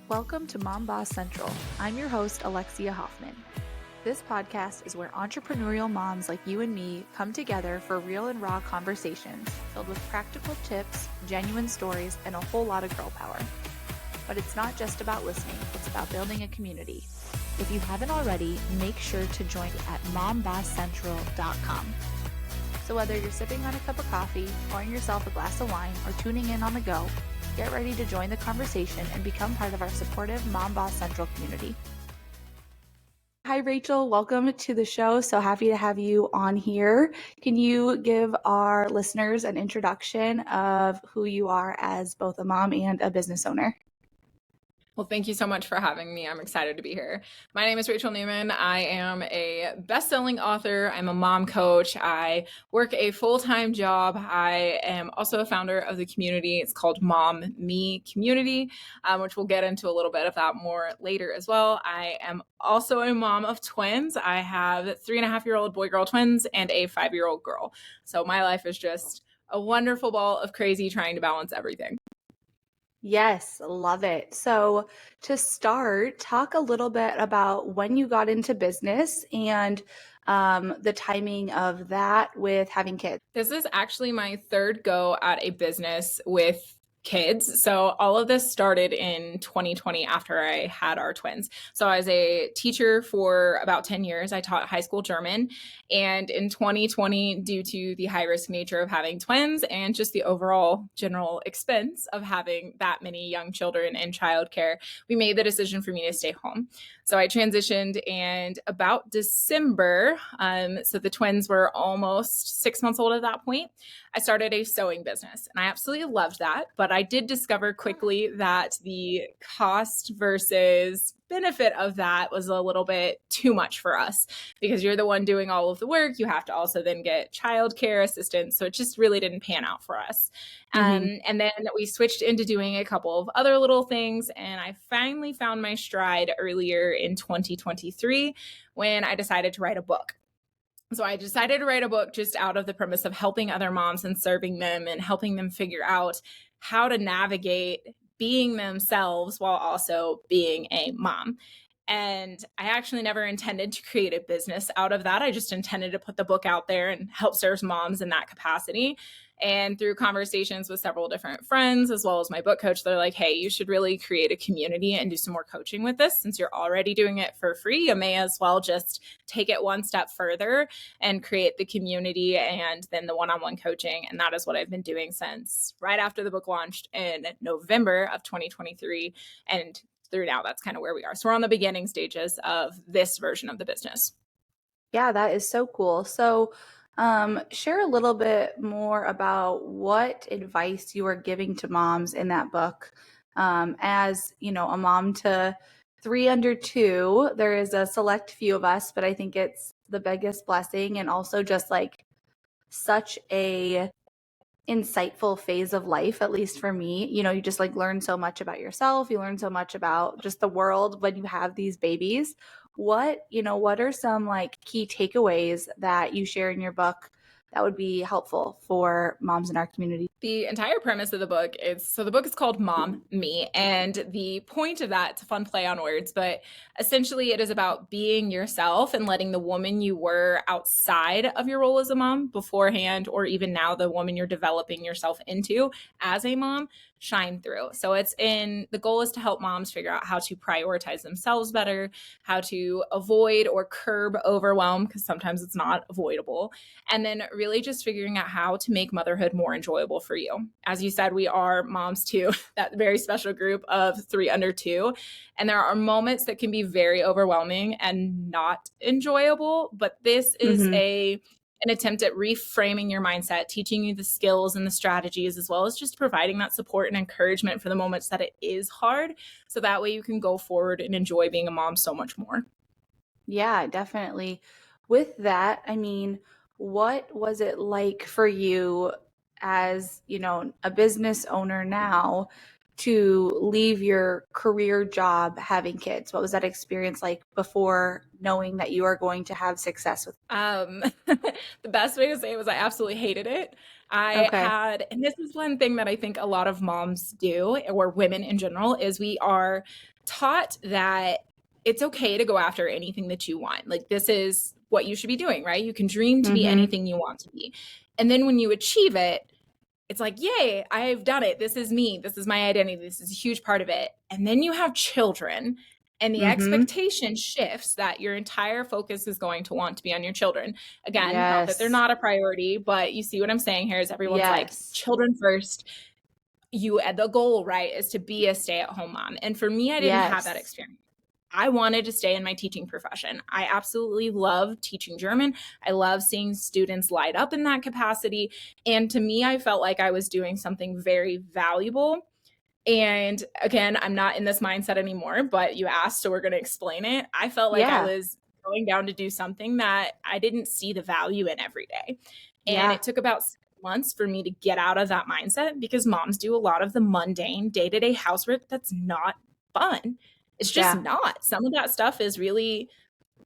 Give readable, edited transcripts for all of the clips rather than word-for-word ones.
Welcome to Mom Boss Central. I'm your host, Alexia Hoffman. This podcast is where entrepreneurial moms like you and me come together for real and raw conversations filled with practical tips, genuine stories, and a whole lot of girl power. But it's not just about listening, it's about building a community. If you haven't already, make sure to join at mombosscentral.com. So whether you're sipping on a cup of coffee, pouring yourself a glass of wine, or tuning in on the go, get ready to join the conversation and become part of our supportive Mom Boss Central community. Hi, Rachel. Welcome to the show. So happy to have you on here. Can you give our listeners an introduction of who you are as both a mom and a business owner? Well, thank you so much for having me. I'm excited to be here. My name is Rachel Newman. I am a best-selling author. I'm a mom coach. I work a full-time job. I am also a founder of the community. It's called Mom Me Community, which we'll get into a little bit of that more later as well. I am also a mom of twins. I have 3.5-year-old boy-girl twins and a 5-year-old girl. So my life is just a wonderful ball of crazy trying to balance everything. Yes, love it. So to start, talk a little bit about when you got into business and the timing of that with having kids. This is actually my third go at a business with kids. So all of this started in 2020 after I had our twins. So I was a teacher for about 10 years. I taught high school German. And in 2020, due to the high risk nature of having twins and just the overall general expense of having that many young children in childcare, we made the decision for me to stay home. So I transitioned, and about December, so the twins were almost 6 months old at that point, I started a sewing business, and I absolutely loved that. But I did discover quickly that the cost versus benefit of that was a little bit too much for us, because you're the one doing all of the work. You have to also then get childcare assistance. So it just really didn't pan out for us. And then we switched into doing a couple of other little things. And I finally found my stride earlier in 2023 when I decided to write a book. So I decided to write a book just out of the premise of helping other moms and serving them and helping them figure out how to navigate being themselves while also being a mom. And I actually never intended to create a business out of that. I just intended to put the book out there and help serve moms in that capacity. And through conversations with several different friends, as well as my book coach, they're like, hey, you should really create a community and do some more coaching with this. Since you're already doing it for free, you may as well just take it one step further and create the community and then the one-on-one coaching. And that is what I've been doing since right after the book launched in November of 2023. And through now, that's kind of where we are. So we're on the beginning stages of this version of the business. Yeah, that is so cool. So share a little bit more about what advice you are giving to moms in that book. As you know, a mom to 3 under 2, there is a select few of us, but I think it's the biggest blessing, and also just like such a insightful phase of life, at least for me. You know, you just like learn so much about yourself. You learn so much about just the world when you have these babies. What are some like key takeaways that you share in your book that would be helpful for moms in our community? The entire premise of the book the book is called Mom Me, and the point of that, it's a fun play on words, but essentially it is about being yourself and letting the woman you were outside of your role as a mom beforehand, or even now the woman you're developing yourself into as a mom, shine through. So the goal is to help moms figure out how to prioritize themselves better, how to avoid or curb overwhelm, because sometimes it's not avoidable, and then really just figuring out how to make motherhood more enjoyable for you. As you said, we are moms to that very special group of 3 under 2. And there are moments that can be very overwhelming and not enjoyable, but this is an attempt at reframing your mindset, teaching you the skills and the strategies, as well as just providing that support and encouragement for the moments that it is hard. So that way you can go forward and enjoy being a mom so much more. Yeah, definitely. With that, I mean, what was it like for you as, a business owner now to leave your career job having kids? What was that experience like before knowing that you are going to have success with? The best way to say it was I absolutely hated it. Okay. And this is one thing that I think a lot of moms do, or women in general, is we are taught that it's okay to go after anything that you want. Like, this is what you should be doing, right? You can dream to be Mm-hmm. anything you want to be. And then when you achieve it, it's like, yay, I've done it. This is me. This is my identity. This is a huge part of it. And then you have children, and the Mm-hmm. expectation shifts that your entire focus is going to want to be on your children. Again, not that they're Yes. not a priority, but you see what I'm saying here is everyone's like, Yes. children first. The goal, right, is to be a stay-at-home mom. And for me, I didn't have that Yes. experience. I wanted to stay in my teaching profession. I absolutely love teaching German. I love seeing students light up in that capacity. And to me, I felt like I was doing something very valuable. And again, I'm not in this mindset anymore, but you asked, so we're going to explain it. I felt like I Yeah. was going down to do something that I didn't see the value in every day. And Yeah. it took about 6 months for me to get out of that mindset, because moms do a lot of the mundane day-to-day housework that's not fun. It's just Yeah. not. Some of that stuff is really,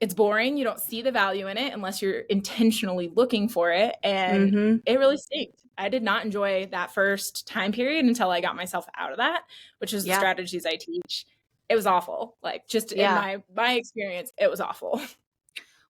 it's boring. You don't see the value in it unless you're intentionally looking for it. And Mm-hmm. it really stinks. I did not enjoy that first time period until I got myself out of that, which is the Yeah. strategies I teach. It was awful. Like, just in Yeah. my experience, it was awful.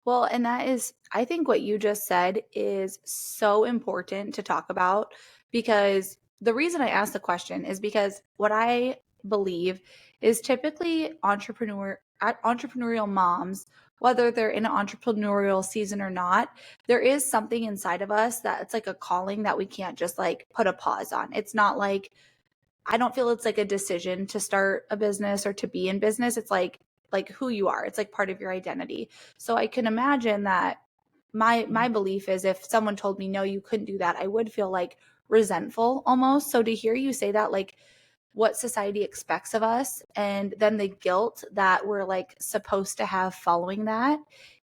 Well, and that is, I think what you just said is so important to talk about, because the reason I asked the question is because what I believe is typically entrepreneurial moms, whether they're in an entrepreneurial season or not, there is something inside of us that it's like a calling that we can't just like put a pause on. It's not like, I don't feel it's like a decision to start a business or to be in business. It's like who you are. It's like part of your identity. So I can imagine that my belief is if someone told me no, you couldn't do that, I would feel like resentful almost. So to hear you say that, like what society expects of us and then the guilt that we're like supposed to have following that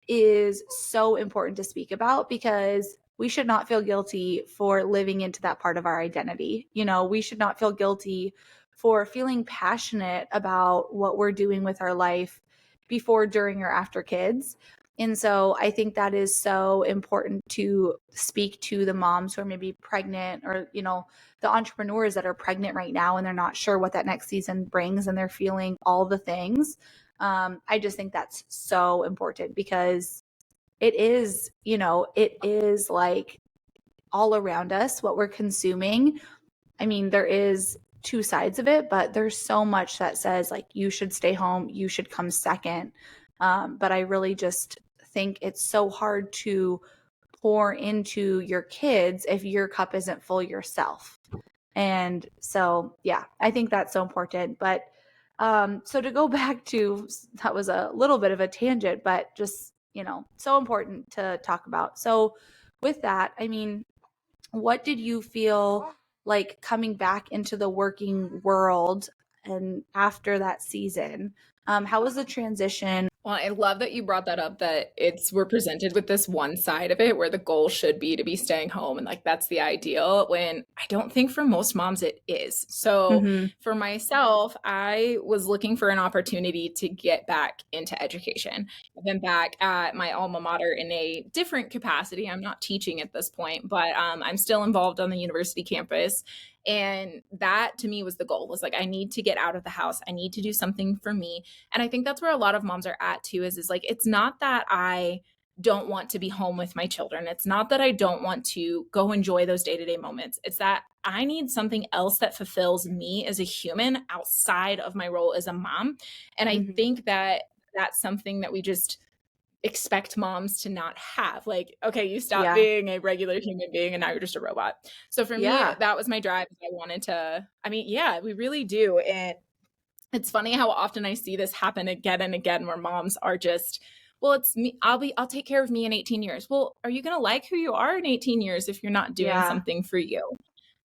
is so important to speak about, because we should not feel guilty for living into that part of our identity. You know, we should not feel guilty for feeling passionate about what we're doing with our life before, during, or after kids. And so I think that is so important to speak to the moms who are maybe pregnant, or, you know, the entrepreneurs that are pregnant right now and they're not sure what that next season brings and they're feeling all the things. I just think that's so important, because it is, you know, it is like all around us what we're consuming. I mean, there is two sides of it, but there's so much that says like you should stay home, you should come second. But I really just think it's so hard to pour into your kids if your cup isn't full yourself. And so, yeah, I think that's so important. But so to go back to, that was a little bit of a tangent, but just, you know, so important to talk about. So with that, I mean, what did you feel like coming back into the working world and after that season? How was the transition? Well, I love that you brought that up, that we're presented with this one side of it where the goal should be to be staying home and like that's the ideal, when I don't think for most moms it is. So Mm-hmm. for myself, I was looking for an opportunity to get back into education. I've been back at my alma mater in a different capacity. I'm not teaching at this point, but I'm still involved on the university campus. And that to me was the goal, was like, I need to get out of the house. I need to do something for me. And I think that's where a lot of moms are at too, is like, it's not that I don't want to be home with my children. It's not that I don't want to go enjoy those day-to-day moments. It's that I need something else that fulfills me as a human outside of my role as a mom. And I Mm-hmm. think that that's something that we just expect moms to not have. Like, okay, you stop Yeah. being a regular human being and now you're just a robot. So for me, Yeah. that was my drive. I wanted to, I mean, yeah, we really do. And it's funny how often I see this happen again and again, where moms are just, well, it's me. I'll take care of me in 18 years. Well, are you going to like who you are in 18 years if you're not doing Yeah. something for you?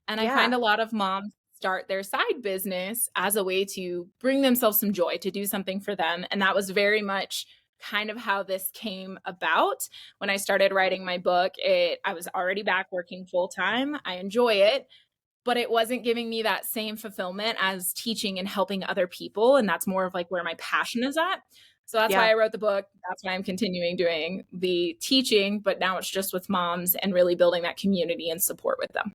And I Yeah. find a lot of moms start their side business as a way to bring themselves some joy, to do something for them. And that was very much kind of how this came about. When I started writing my book, I was already back working full time. I enjoy it, but it wasn't giving me that same fulfillment as teaching and helping other people. And that's more of like where my passion is at. So that's Yeah. why I wrote the book. That's why I'm continuing doing the teaching, but now it's just with moms and really building that community and support with them.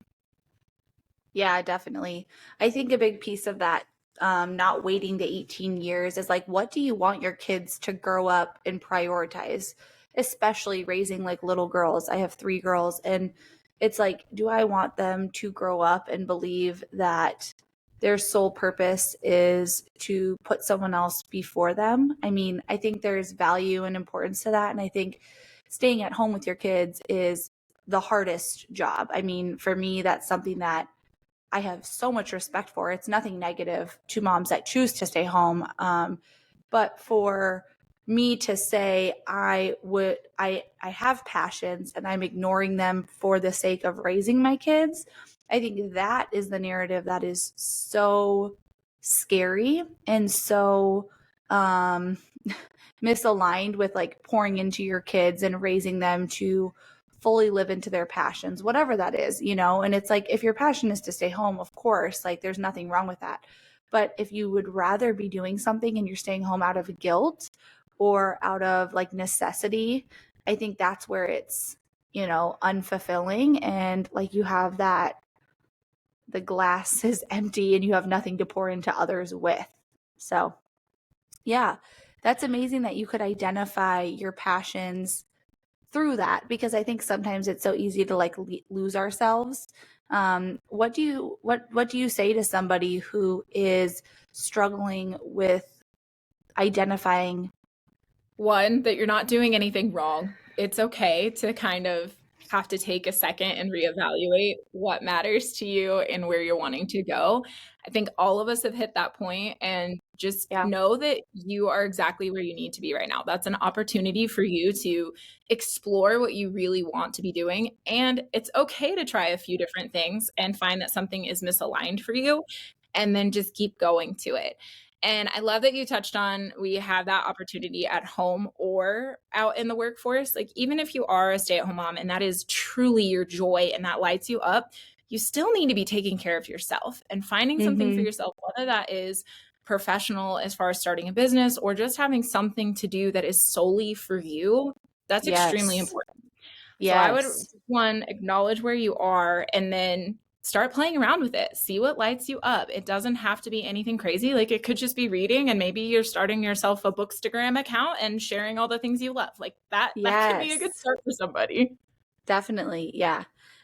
Yeah, definitely. I think a big piece of that, not waiting to 18 years, is like, what do you want your kids to grow up and prioritize, especially raising like little girls? I have 3 girls, and it's like, do I want them to grow up and believe that their sole purpose is to put someone else before them? I mean, I think there's value and importance to that. And I think staying at home with your kids is the hardest job. I mean, for me, that's something that I have so much respect for. It's nothing negative to moms that choose to stay home. But for me to say I have passions and I'm ignoring them for the sake of raising my kids, I think that is the narrative that is so scary and so um misaligned with like pouring into your kids and raising them to fully live into their passions, whatever that is, you know? And it's like, if your passion is to stay home, of course, like there's nothing wrong with that. But if you would rather be doing something and you're staying home out of guilt or out of like necessity, I think that's where it's, unfulfilling. And like you have that, the glass is empty and you have nothing to pour into others with. So, yeah, that's amazing that you could identify your passions through that, because I think sometimes it's so easy to like lose ourselves. What do you say to somebody who is struggling with identifying? One, that you're not doing anything wrong. It's okay to kind of have to take a second and reevaluate what matters to you and where you're wanting to go. I think all of us have hit that point, and just Yeah. know that you are exactly where you need to be right now. That's an opportunity for you to explore what you really want to be doing. And it's okay to try a few different things and find that something is misaligned for you, and then just keep going to it. And I love that you touched on we have that opportunity at home or out in the workforce. Like, even if you are a stay at home mom and that is truly your joy and that lights you up, you still need to be taking care of yourself and finding something for Mm-hmm. yourself, whether that is professional as far as starting a business or just having something to do that is solely for you. That's extremely Yes. important. So I would, Yes. one, acknowledge where you are and then start playing around with it. See what lights you up. It doesn't have to be anything crazy. Like, it could just be reading, and maybe you're starting yourself a Bookstagram account and sharing all the things you love. Like that could be a good Yes. start for somebody. Definitely. Yeah.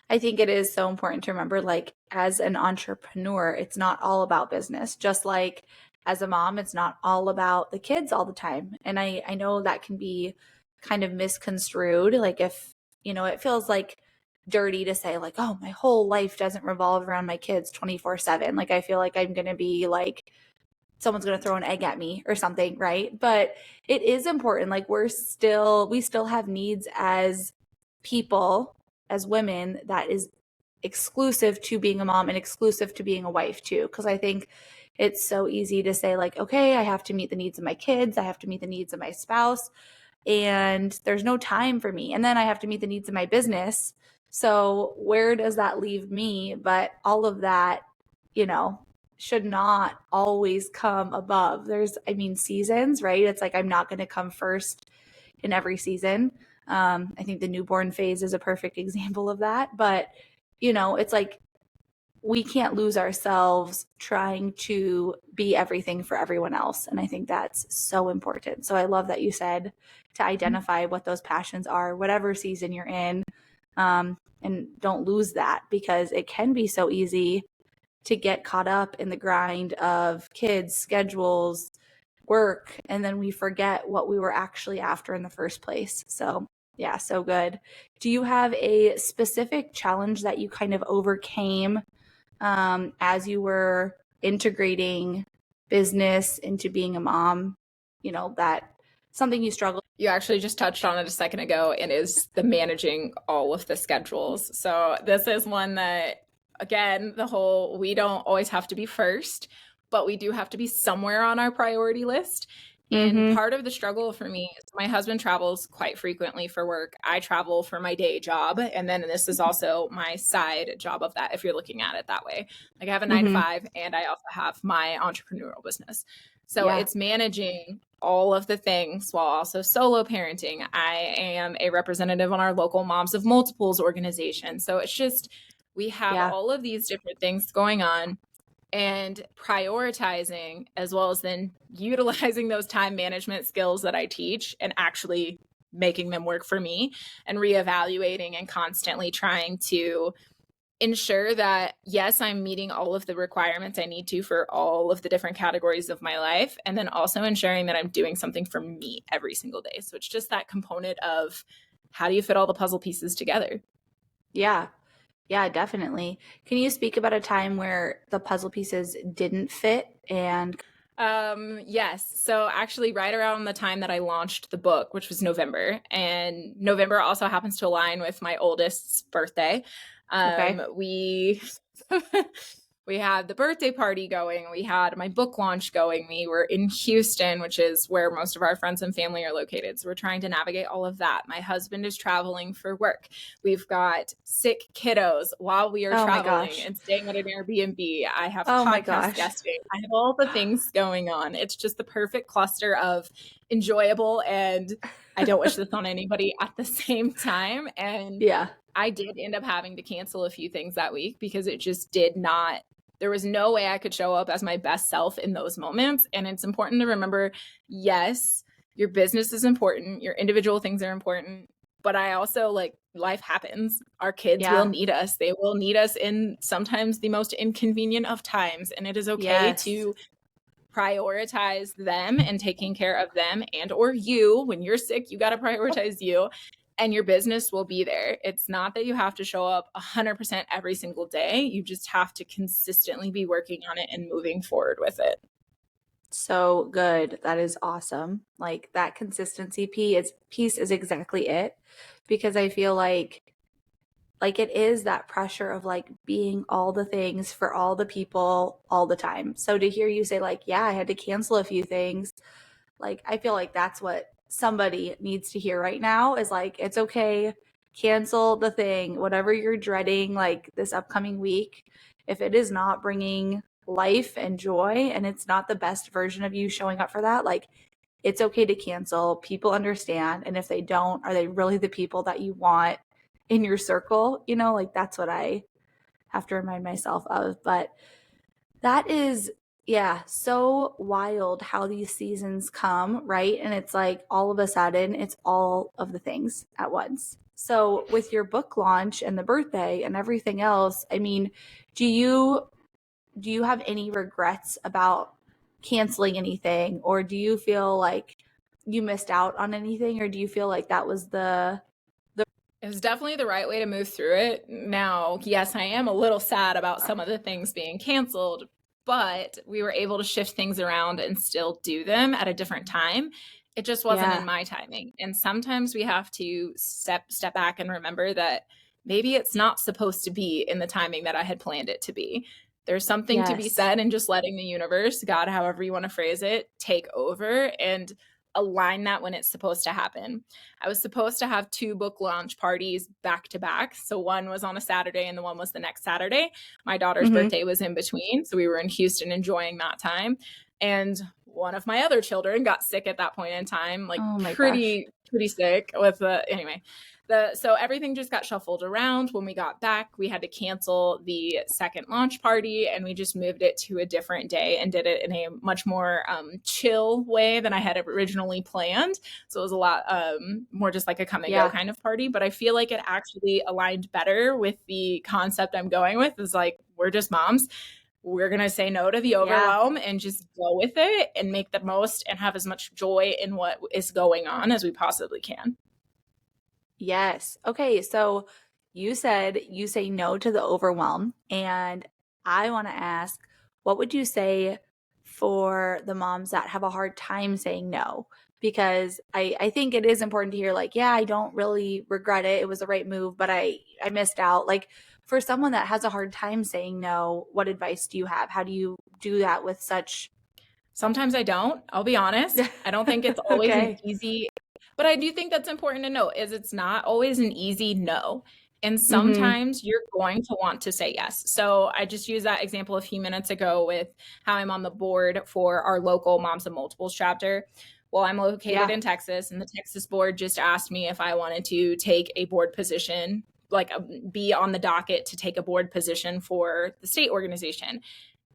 I think it is so important to remember, like, as an entrepreneur, it's not all about business. Just like as a mom, it's not all about the kids all the time. And I know that can be kind of misconstrued. Like, if, it feels like dirty to say, like, oh, my whole life doesn't revolve around my kids 24/7. Like, I feel like I'm going to be like, someone's going to throw an egg at me or something, right? But it is important. Like, we still have needs as people, as women, that is exclusive to being a mom and exclusive to being a wife too. Because I think it's so easy to say, like, okay, I have to meet the needs of my kids, I have to meet the needs of my spouse, and there's no time for me. And then I have to meet the needs of my business. So where does that leave me? But all of that, you know, should not always come above. There's, I mean, seasons, right? It's like I'm not going to come first in every season. I think the newborn phase is a perfect example of that. But, it's like we can't lose ourselves trying to be everything for everyone else. And I think that's so important. So I love that you said to identify what those passions are, whatever season you're in, and don't lose that, because it can be so easy to get caught up in the grind of kids, schedules, work, and then we forget what we were actually after in the first place. So, yeah, so good. Do you have a specific challenge that you kind of overcame as you were integrating business into being a mom? That something you struggled? You actually just touched on it a second ago, and is the managing all of the schedules. So this is one that, again, the whole, we don't always have to be first, but we do have to be somewhere on our priority list. And Mm-hmm. part of the struggle for me is my husband travels quite frequently for work. I travel for my day job. And then this is also my side job of that, if you're looking at it that way. Like I have a 9 to 5 and I also have my entrepreneurial business. So Yeah. it's managing all of the things while also solo parenting. I am a representative on our local Moms of Multiples organization. So it's just, we have Yeah. all of these different things going on, and prioritizing, as well as then utilizing those time management skills that I teach and actually making them work for me, and reevaluating and constantly trying to ensure that, yes, I'm meeting all of the requirements I need to for all of the different categories of my life. And then also ensuring that I'm doing something for me every single day. So it's just that component of, how do you fit all the puzzle pieces together? Yeah. Yeah, definitely. Can you speak about a time where the puzzle pieces didn't fit? And Yes. So actually right around the time that I launched the book, which was November, and November also happens to align with my oldest's birthday. okay. We we had the birthday party going, we had my book launch going. We were in Houston, which is where most of our friends and family are located. So we're trying to navigate all of that. My husband is traveling for work. We've got sick kiddos while we are Oh my traveling gosh. and staying at an Airbnb. I have Oh my podcast gosh. guesting. I have all the things going on. It's just the perfect cluster of enjoyable and I don't wish this on anybody at the same time. And Yeah. I did end up having to cancel a few things that week because it just did not, there was no way I could show up as my best self in those moments. And it's important to remember, yes, your business is important, your individual things are important, but I also, like, life happens. Our kids will Yeah. need us. They will need us in sometimes the most inconvenient of times. And it is okay Yes. to prioritize them and taking care of them, and or you, when you're sick, you got to prioritize you, and your business will be there. It's not that you have to show up 100% every single day. You just have to consistently be working on it and moving forward with it. So good. That is awesome. Like that consistency piece is exactly it, because I feel like it is that pressure of like being all the things for all the people all the time. So to hear you say like, yeah, I had to cancel a few things, like I feel like that's what somebody needs to hear right now is like, it's okay, cancel the thing, whatever you're dreading like this upcoming week. If it is not bringing life and joy and it's not the best version of you showing up for that, like it's okay to cancel. People understand. And if they don't, are they really the people that you want in your circle? You know, like that's what I have to remind myself of. But that is, yeah, so wild how these seasons come, right? And it's like all of a sudden, it's all of the things at once. So with your book launch and the birthday and everything else, I mean, do you have any regrets about canceling anything, or do you feel like you missed out on anything, or do you feel like that was the It was definitely the right way to move through it. Now, yes, I am a little sad about some of the things being canceled, but we were able to shift things around and still do them at a different time. It just wasn't yeah, in my timing. And sometimes we have to step back and remember that maybe it's not supposed to be in the timing that I had planned it to be. There's something to be yes, said in just letting the universe, God, however you want to phrase it, take over and align that when it's supposed to happen. I was supposed to have 2 book launch parties back to back. So one was on a Saturday and the one was the next Saturday. My daughter's mm-hmm. birthday was in between. So we were in Houston enjoying that time. And one of my other children got sick at that point in time, like Oh my gosh, pretty sick with anyway. So everything just got shuffled around. When we got back, we had to cancel the second launch party and we just moved it to a different day and did it in a much more chill way than I had originally planned. So it was a lot more just like a come and go yeah, kind of party. But I feel like it actually aligned better with the concept I'm going with, is like, we're just moms. We're going to say no to the yeah. overwhelm and just go with it and make the most and have as much joy in what is going on as we possibly can. Yes. Okay. So you said you say no to the overwhelm. And I want to ask, what would you say for the moms that have a hard time saying no? Because I think it is important to hear, like, yeah, I don't really regret it. It was the right move, but I missed out. Like, for someone that has a hard time saying no, what advice do you have? How do you do that with such Sometimes I don't, I'll be honest. I don't think it's always an Okay. easy, but I do think that's important to note is it's not always an easy no. And Mm-hmm. sometimes you're going to want to say yes. So I just used that example a few minutes ago with how I'm on the board for our local Moms of Multiples chapter. Well, I'm located Yeah. in Texas, and the Texas board just asked me if I wanted to take a board position, like be on the docket to take a board position for the state organization.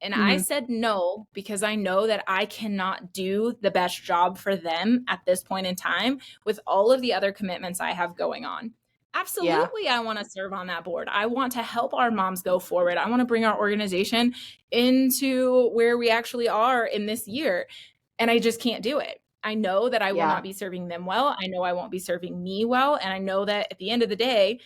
And I Mm-hmm. said no because I know that I cannot do the best job for them at this point in time with all of the other commitments I have going on. Yeah. Absolutely, I want to serve on that board. I want to help our moms go forward. I want to bring our organization into where we actually are in this year. And I just can't do it. I know that I will Yeah. not be serving them well. I know I won't be serving me well. And I know that at the end of the day,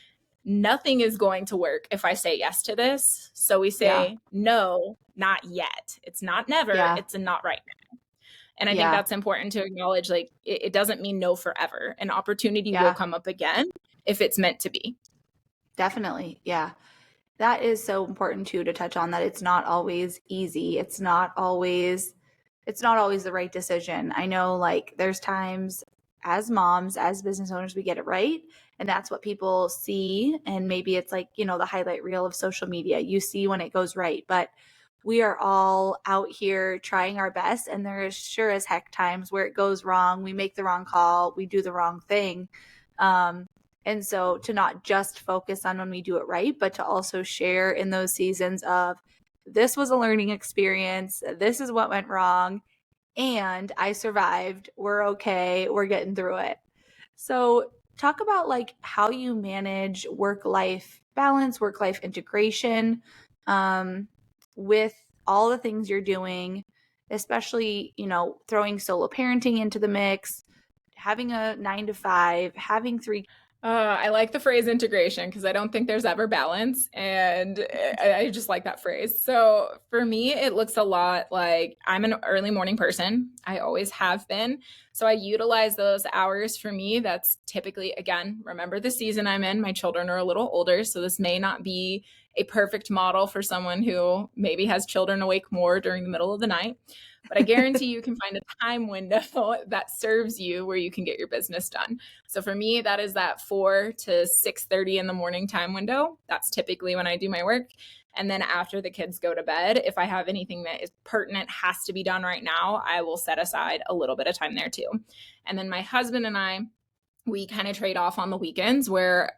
nothing is going to work if I say yes to this. So we Yeah. say, no, not yet. It's not never, Yeah. it's a not right now. And I think Yeah. that's important to acknowledge. Like, it doesn't mean no forever. An opportunity will Yeah. come up again if it's meant to be. Definitely. Yeah. That is so important too to touch on that it's not always easy. It's not always the right decision. I know like there's times as moms, as business owners, we get it right. And that's what people see. And maybe it's like, the highlight reel of social media. You see when it goes right. But we are all out here trying our best. And there is sure as heck times where it goes wrong. We make the wrong call. We do the wrong thing. Um, and so to not just focus on when we do it right, but to also share in those seasons of this was a learning experience. This is what went wrong. And I survived. We're okay. We're getting through it. So talk about like how you manage work-life balance, work-life integration, um, with all the things you're doing, especially, throwing solo parenting into the mix, having a 9 to 5, having three. I like the phrase integration because I don't think there's ever balance. And I just like that phrase. So for me, it looks a lot like I'm an early morning person. I always have been. So I utilize those hours for me. That's typically, again, remember the season I'm in. My children are a little older. So this may not be a perfect model for someone who maybe has children awake more during the middle of the night. But I guarantee you can find a time window that serves you where you can get your business done. So for me, that is that 4 to 6:30 in the morning time window. That's typically when I do my work. And then after the kids go to bed, if I have anything that is pertinent, has to be done right now, I will set aside a little bit of time there too. And then my husband and I, we kind of trade off on the weekends where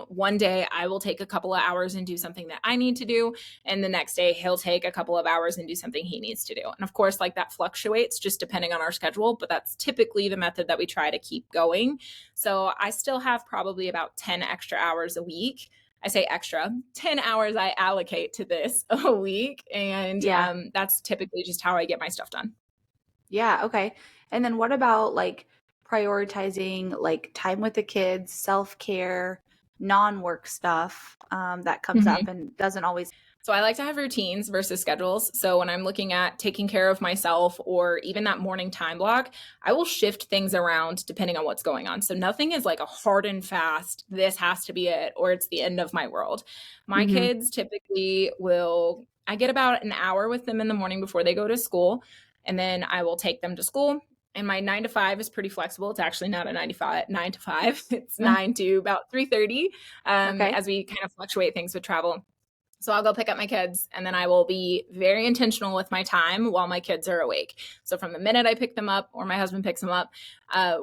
one day I will take a couple of hours and do something that I need to do. And the next day he'll take a couple of hours and do something he needs to do. And of course, like that fluctuates just depending on our schedule, but that's typically the method that we try to keep going. So I still have probably about 10 extra hours a week. I say extra, 10 hours I allocate to this a week. And Yeah. that's typically just how I get my stuff done. Yeah. Okay. And then what about like prioritizing like time with the kids, self-care, non-work stuff, that comes Mm-hmm. up and doesn't always. So I like to have routines versus schedules. So when I'm looking at taking care of myself or even that morning time block, I will shift things around depending on what's going on. So nothing is like a hard and fast, this has to be it, or it's the end of my world. My Mhm. kids typically I get about an hour with them in the morning before they go to school, and then I will take them to school. And my 9 to 5 is pretty flexible. It's actually not a 9 to 5. It's 9 to about 3:30, Okay. as we kind of fluctuate things with travel. So I'll go pick up my kids and then I will be very intentional with my time while my kids are awake. So from the minute I pick them up or my husband picks them up,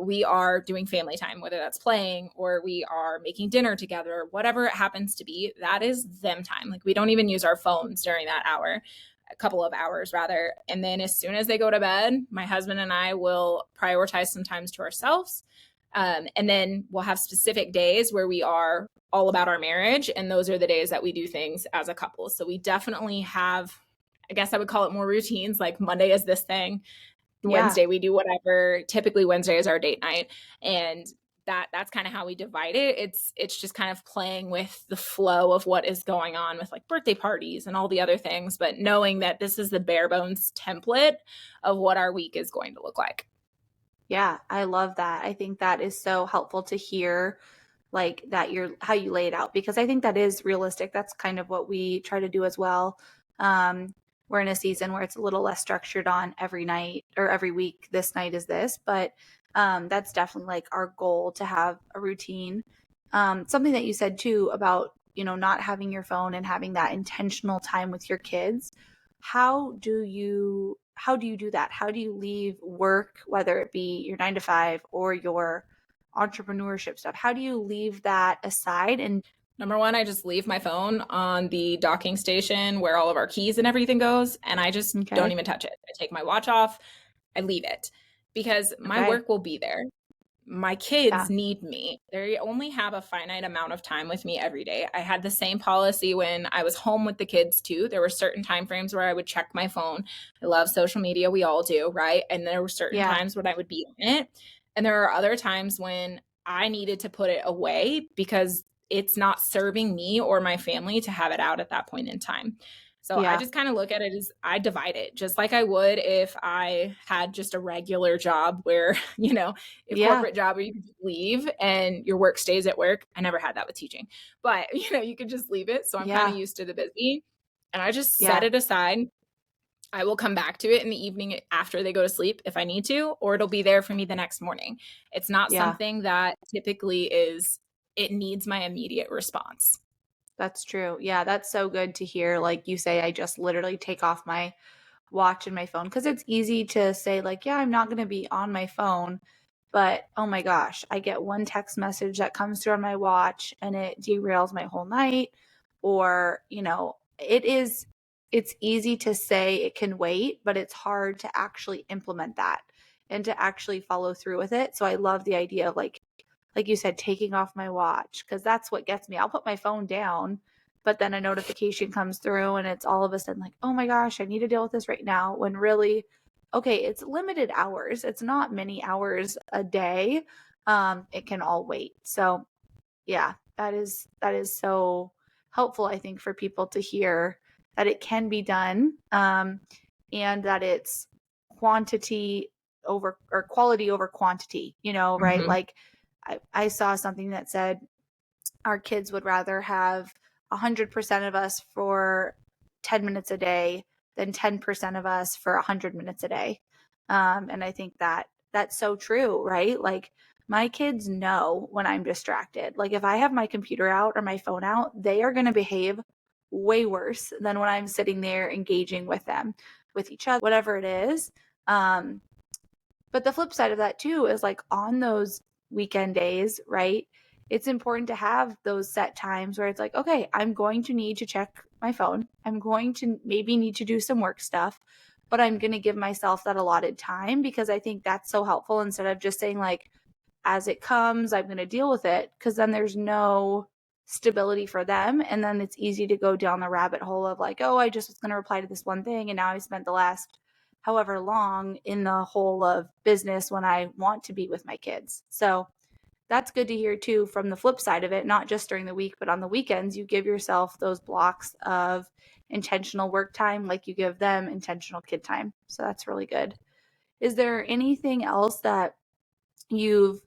we are doing family time, whether that's playing or we are making dinner together, whatever it happens to be, that is them time. Like we don't even use our phones during that hour, a couple of hours rather. And then as soon as they go to bed, my husband and I will prioritize some times to ourselves. And then we'll have specific days where we are all about our marriage. And those are the days that we do things as a couple. So we definitely have, I guess I would call it more routines. Like Monday is this thing. Yeah. Wednesday, we do whatever. Typically Wednesday is our date night. And that's kind of how we divide it. It's just kind of playing with the flow of what is going on with like birthday parties and all the other things, but knowing that this is the bare bones template of what our week is going to look like. Yeah, I love that. I think that is so helpful to hear like that how you lay it out because I think that is realistic. That's kind of what we try to do as well. we're in a season where it's a little less structured on every night or every week, this night is this, but that's definitely like our goal to have a routine. Something that you said too about, not having your phone and having that intentional time with your kids. How do you do that? How do you leave work, whether it be your 9 to 5 or your entrepreneurship stuff? How do you leave that aside? And Number one, I just leave my phone on the docking station where all of our keys and everything goes, and I just don't even touch it. I take my watch off, I leave it because my work will be there. My kids need me. They only have a finite amount of time with me every day. I had the same policy when I was home with the kids too. There were certain time frames where I would check my phone. I love social media. We all do, right? And there were certain times when I would be on it. And there are other times when I needed to put it away because it's not serving me or my family to have it out at that point in time. So I just kind of look at it as I divide it just like I would if I had just a regular job where, corporate job where you could leave and your work stays at work. I never had that with teaching, but you could just leave it. So I'm kind of used to the busy and I just set it aside. I will come back to it in the evening after they go to sleep if I need to, or it'll be there for me the next morning. It's not something that typically it needs my immediate response. That's true. Yeah, that's so good to hear. Like you say, I just literally take off my watch and my phone because it's easy to say, like, yeah, I'm not going to be on my phone. But oh my gosh, I get one text message that comes through on my watch and it derails my whole night. Or, it's easy to say it can wait, but it's hard to actually implement that and to actually follow through with it. So I love the idea of like you said, taking off my watch, because that's what gets me. I'll put my phone down, but then a notification comes through and it's all of a sudden like, oh my gosh, I need to deal with this right now. When really, okay, it's limited hours. It's not many hours a day. It can all wait. So yeah, that is so helpful, I think, for people to hear that it can be done, and that it's quantity over or quality over quantity, right? Mm-hmm. Like I saw something that said our kids would rather have 100% of us for 10 minutes a day than 10% of us for 100 minutes a day. And I think that that's so true, right? Like my kids know when I'm distracted. Like if I have my computer out or my phone out, they are going to behave way worse than when I'm sitting there engaging with them, with each other, whatever it is. But the flip side of that too is like on those weekend days, right? It's important to have those set times where it's like, okay, I'm going to need to check my phone. I'm going to maybe need to do some work stuff, but I'm going to give myself that allotted time because I think that's so helpful instead of just saying like, as it comes, I'm going to deal with it, because then there's no stability for them. And then it's easy to go down the rabbit hole of like, oh, I just was going to reply to this one thing. And now I spent the last however long in the whole of business when I want to be with my kids. So that's good to hear too from the flip side of it, not just during the week, but on the weekends, you give yourself those blocks of intentional work time like you give them intentional kid time. So that's really good. Is there anything else that you've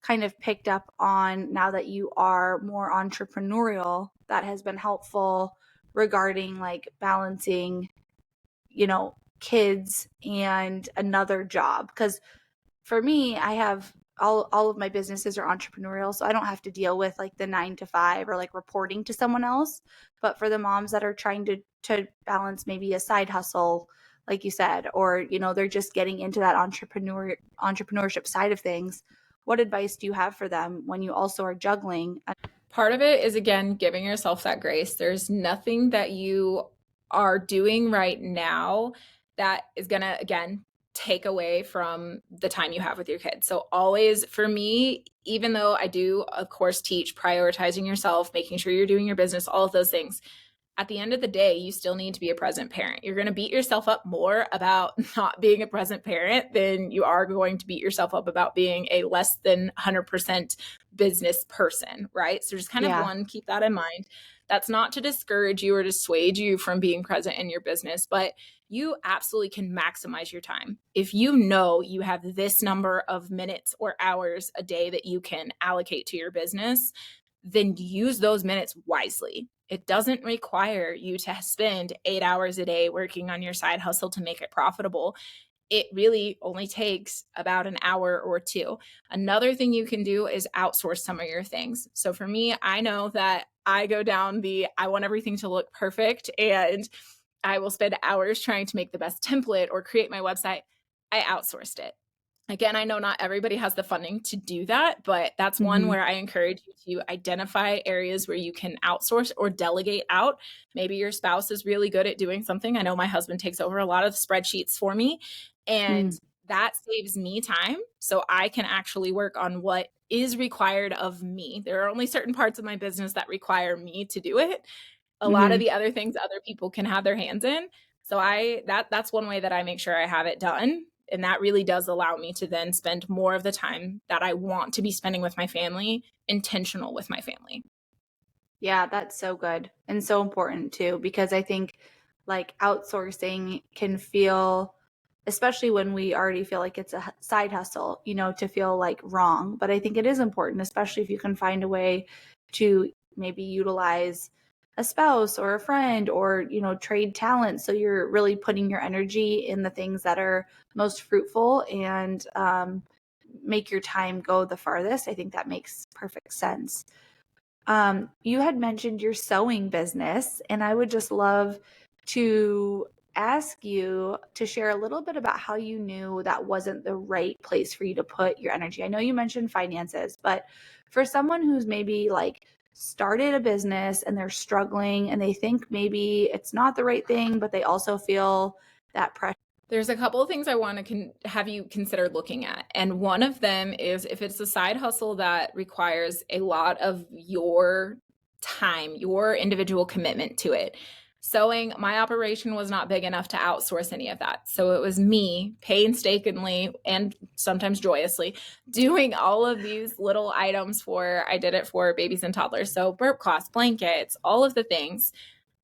kind of picked up on now that you are more entrepreneurial that has been helpful regarding like balancing, kids and another job? Because for me, I have all of my businesses are entrepreneurial, so I don't have to deal with like the 9 to 5 or like reporting to someone else. But for the moms that are trying to balance maybe a side hustle, like you said, or they're just getting into that entrepreneurship side of things, what advice do you have for them when you also are juggling? Part of it is, again, giving yourself that grace. There's nothing that you are doing right now that is going to, again, take away from the time you have with your kids. So always, for me, even though I do, of course, teach prioritizing yourself, making sure you're doing your business, all of those things, at the end of the day, you still need to be a present parent. You're going to beat yourself up more about not being a present parent than you are going to beat yourself up about being a less than 100% business person, right? So just kind of one, keep that in mind. That's not to discourage you or dissuade you from being present in your business, but you absolutely can maximize your time. If you know you have this number of minutes or hours a day that you can allocate to your business, then use those minutes wisely. It doesn't require you to spend 8 hours a day working on your side hustle to make it profitable. It really only takes about an hour or two. Another thing you can do is outsource some of your things. So for me, I know that I go down I want everything to look perfect, and I will spend hours trying to make the best template or create my website. I outsourced it. Again, I know not everybody has the funding to do that, but that's one where I encourage you to identify areas where you can outsource or delegate out. Maybe your spouse is really good at doing something. I know my husband takes over a lot of spreadsheets for me, and that saves me time so I can actually work on what is required of me. There are only certain parts of my business that require me to do it. A lot of the other things other people can have their hands in. So that's one way that I make sure I have it done. And that really does allow me to then spend more of the time that I want to be spending with my family, intentional with my family. Yeah, that's so good and so important too, because I think like outsourcing can feel, especially when we already feel like it's a side hustle, to feel like wrong. But I think it is important, especially if you can find a way to maybe utilize a spouse or a friend or, trade talent. So you're really putting your energy in the things that are most fruitful and make your time go the farthest. I think that makes perfect sense. You had mentioned your sewing business, and I would just love to ask you to share a little bit about how you knew that wasn't the right place for you to put your energy. I know you mentioned finances, but for someone who's maybe like started a business and they're struggling and they think maybe it's not the right thing, but they also feel that pressure. There's a couple of things I want to have you consider looking at. And one of them is if it's a side hustle that requires a lot of your time, your individual commitment to it. Sewing, my operation was not big enough to outsource any of that. So it was me painstakingly and sometimes joyously doing all of these little items I did it for babies and toddlers. So burp cloths, blankets, all of the things.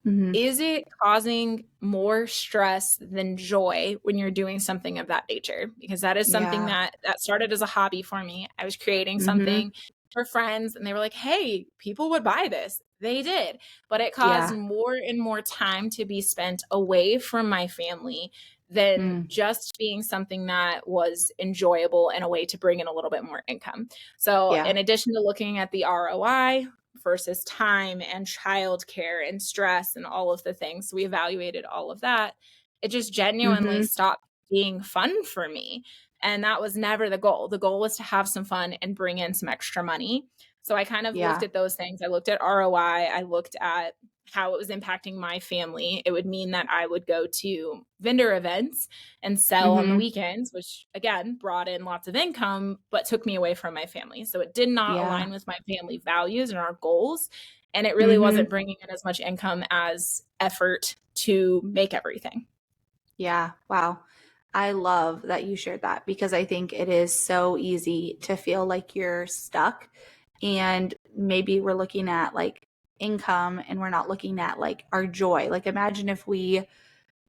Is it causing more stress than joy when you're doing something of that nature? Because that is something that started as a hobby for me. I was creating something for friends and they were like, hey, people would buy this. They did. But it caused more and more time to be spent away from my family than just being something that was enjoyable and a way to bring in a little bit more income. So in addition to looking at the ROI, versus time and childcare and stress and all of the things. We evaluated all of that. It just genuinely stopped being fun for me. And that was never the goal. The goal was to have some fun and bring in some extra money. So I kind of looked at those things. I looked at ROI. I looked at how it was impacting my family. It would mean that I would go to vendor events and sell on the weekends, which again brought in lots of income, but took me away from my family. So it did not align with my family values and our goals. And it really wasn't bringing in as much income as effort to make everything. Yeah. Wow. I love that you shared that because I think it is so easy to feel like you're stuck and maybe we're looking at like income and we're not looking at like our joy. Like imagine if we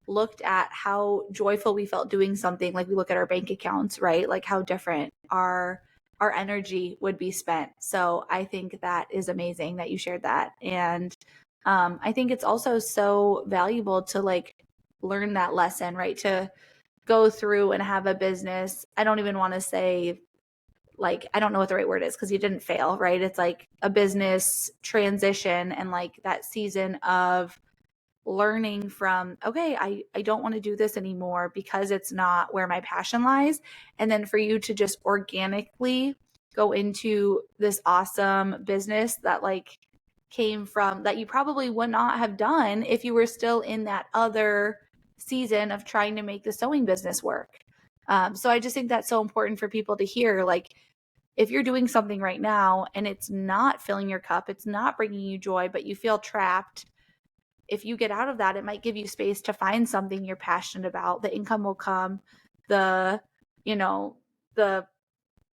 looked at how joyful we felt doing something, like we look at our bank accounts, right? Like how different our energy would be spent. So I think that is amazing that you shared that. And I think it's also so valuable to like learn that lesson, right? To go through and have a business. I don't even want to say like, I don't know what the right word is because you didn't fail, right? It's like a business transition and like that season of learning from, okay, I don't want to do this anymore because it's not where my passion lies. And then for you to just organically go into this awesome business that like came from that you probably would not have done if you were still in that other season of trying to make the sewing business work. So I just think that's so important for people to hear. Like, if you're doing something right now and it's not filling your cup, it's not bringing you joy, but you feel trapped, if you get out of that, it might give you space to find something you're passionate about. The income will come, the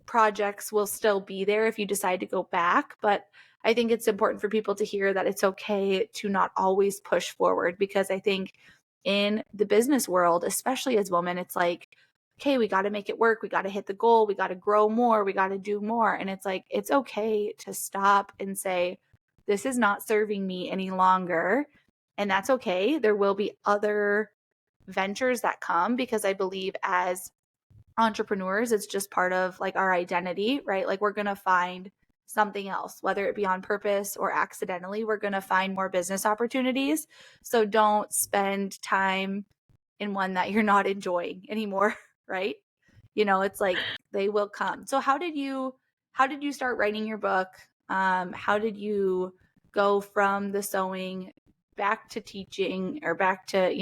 projects will still be there if you decide to go back. But I think it's important for people to hear that it's okay to not always push forward because I think in the business world, especially as women, it's like okay, we got to make it work. We got to hit the goal. We got to grow more. We got to do more. And it's like, it's okay to stop and say, this is not serving me any longer. And that's okay. There will be other ventures that come, because I believe as entrepreneurs, it's just part of like our identity, right? Like we're going to find something else, whether it be on purpose or accidentally, we're going to find more business opportunities. So don't spend time in one that you're not enjoying anymore, right? It's like they will come. So how did you start writing your book? How did you go from the sewing back to teaching, or back to,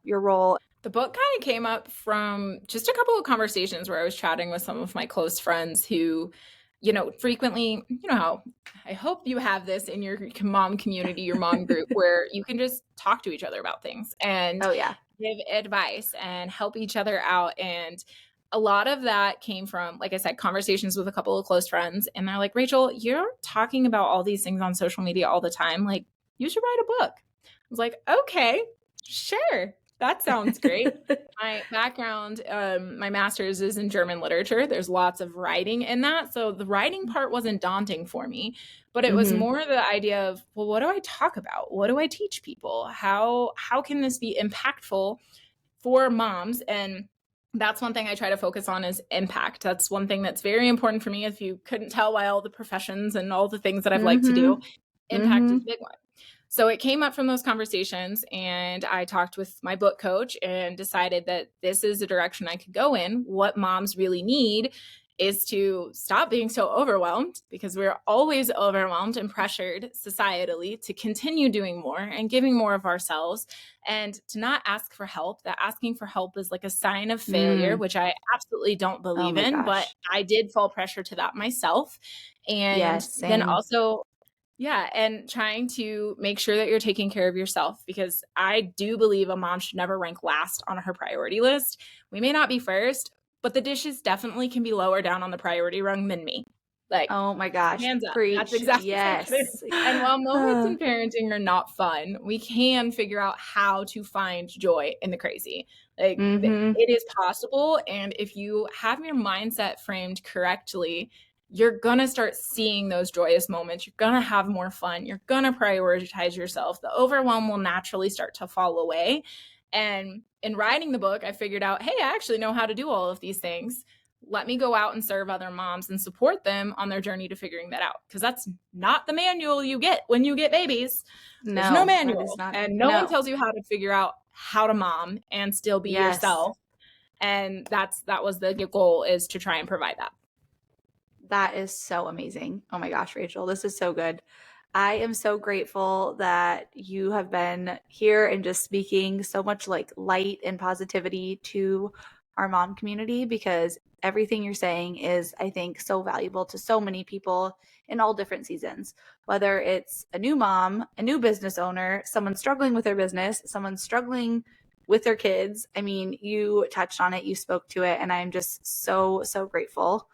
your role? The book kind of came up from just a couple of conversations where I was chatting with some of my close friends who, frequently, how I hope you have this in your mom community, your mom group, where you can just talk to each other about things and give advice and help each other out. And a lot of that came from, like I said, conversations with a couple of close friends. And they're like, Rachel, you're talking about all these things on social media all the time. Like, you should write a book. I was like, okay, sure. That sounds great. My background, my master's is in German literature. There's lots of writing in that. So the writing part wasn't daunting for me, but it was more the idea of, well, what do I talk about? What do I teach people? How can this be impactful for moms? And that's one thing I try to focus on is impact. That's one thing that's very important for me. If you couldn't tell by all the professions and all the things that I've liked to do, impact is a big one. So it came up from those conversations, and I talked with my book coach and decided that this is the direction I could go in. What moms really need is to stop being so overwhelmed, because we're always overwhelmed and pressured societally to continue doing more and giving more of ourselves, and to not ask for help. That asking for help is like a sign of failure, which I absolutely don't believe in, but I did fall pressure to that myself. And then also, and trying to make sure that you're taking care of yourself, because I do believe a mom should never rank last on her priority list. We may not be first, but the dishes definitely can be lower down on the priority rung than me. Like, oh my gosh, hands up. preach. That's exactly yes. And while moments in parenting are not fun, we can figure out how to find joy in the crazy. Like it is possible. And if you have your mindset framed correctly, you're going to start seeing those joyous moments. You're going to have more fun. You're going to prioritize yourself. The overwhelm will naturally start to fall away. And in writing the book, I figured out, hey, I actually know how to do all of these things. Let me go out and serve other moms and support them on their journey to figuring that out. Because that's not the manual you get when you get babies. There's no manual. And no one tells you how to figure out how to mom and still be yourself. And that was the goal, is to try and provide that. That is so amazing. Oh my gosh, Rachel, this is so good. I am so grateful that you have been here and just speaking so much like light and positivity to our mom community, because everything you're saying is, I think, so valuable to so many people in all different seasons, whether it's a new mom, a new business owner, someone struggling with their business, someone struggling with their kids. I mean, you touched on it, you spoke to it, and I'm just so, so grateful.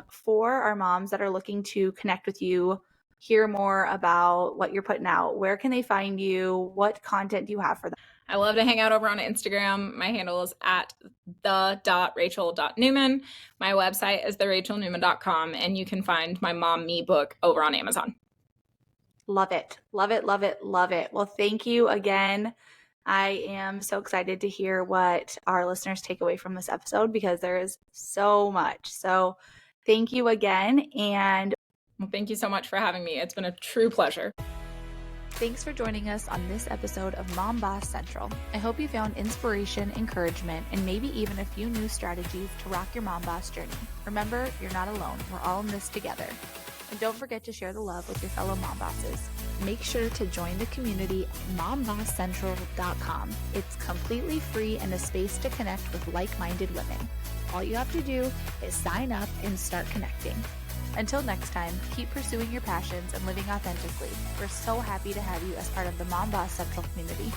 For our moms that are looking to connect with you, hear more about what you're putting out, where can they find you? What content do you have for them? I love to hang out over on Instagram. My handle is at the.rachel.newman. My website is therachelnewman.com, and you can find my Mom Me book over on Amazon. Love it. Love it. Love it. Love it. Well, thank you again. I am so excited to hear what our listeners take away from this episode, because there is so much. So thank you again. And well, thank you so much for having me. It's been a true pleasure. Thanks for joining us on this episode of Mom Boss Central. I hope you found inspiration, encouragement, and maybe even a few new strategies to rock your mom boss journey. Remember, you're not alone. We're all in this together. And don't forget to share the love with your fellow mom bosses. Make sure to join the community at mombosscentral.com. It's completely free and a space to connect with like-minded women. All you have to do is sign up and start connecting. Until next time, keep pursuing your passions and living authentically. We're so happy to have you as part of the Mom Boss Central community.